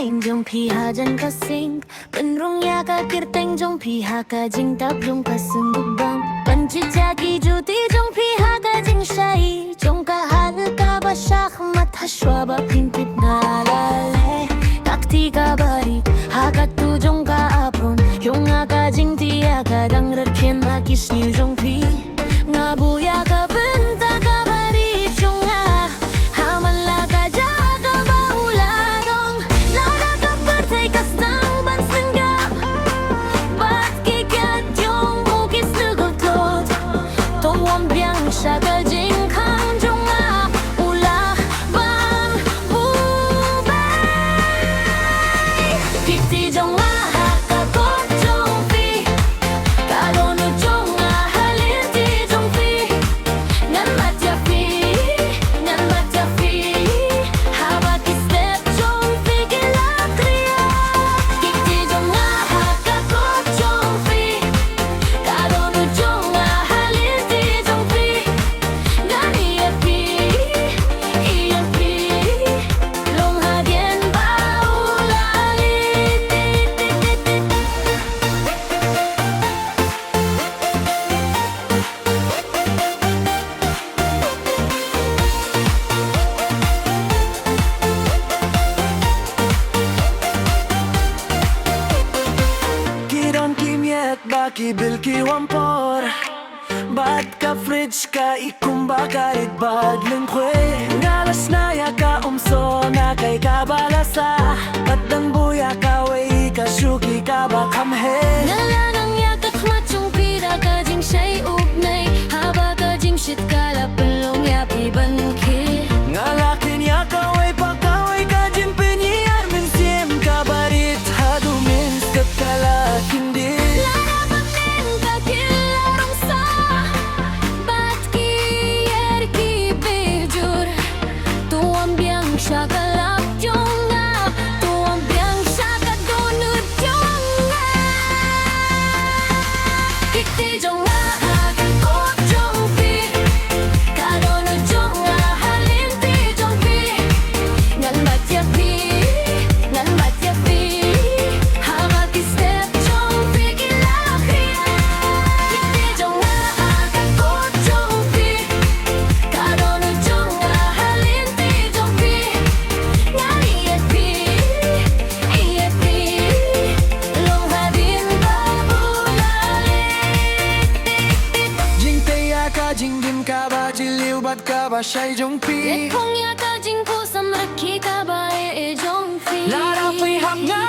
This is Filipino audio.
jing jong piha jan kasing penrung ya ka kirteng jong piha ka jing tap jong kasungubam panchi jagi juti jong piha ka jing shai jong ka hal ka ba shahmat hashwa ba pimpit nalale kakti ka bari hakat tu jong ka apron yung ka jing tiya ka dang rakhen ma kisnyu jong pi nga buya ka benta ka bari jong nga hamala ka jaga ba uladong lada ka pertai ka stang ban singgap bat kikat jong mukis nugotot tong biang shagal jing kang jong nga ula bang bubay piti jong nga hakakot jong pi kadono jong nga halin ti jong pi ngan matya pi habak step jong pi kilakriya piti jong nga hakakot jong pi kadono jong nga halin ti jong pi ngan iya pi long hadien ba ulalit Kiron kimyet baki bil ki wampor Bat ka fridge ka ikumba kahit badling kwe Ngalas na ya ka umso na kay kabalasa Patang buya ka way ka shuki ka ba kamhe Nalanang yakat machong pira ka jing shay ugnay haba ka jing shit kala pelong ya piban ki Ngalakin ya ka way pagkaway ka jin pinyar min siem ka barit hadumin skat kala hindi Larapan din ka kilarong sa bat ki yer ki bejur tuam biang siya kalap jong nga tuam biang siya kadunod jong nga kikti jong nga hakakot jong pi kadono jong nga halin ti jong pi ngan batya pi habak step jong pi kilakriya kikti jong nga hakakot jong pi kadono jong nga halin ti jong pi ngan iya pi long hadin ba bulalit Jing teya ka jing dim ka ba jiliw bat ka ba shay jong pi Kung ya ka jing kusam rakhi ka ba e jong pi Lara pay hap nga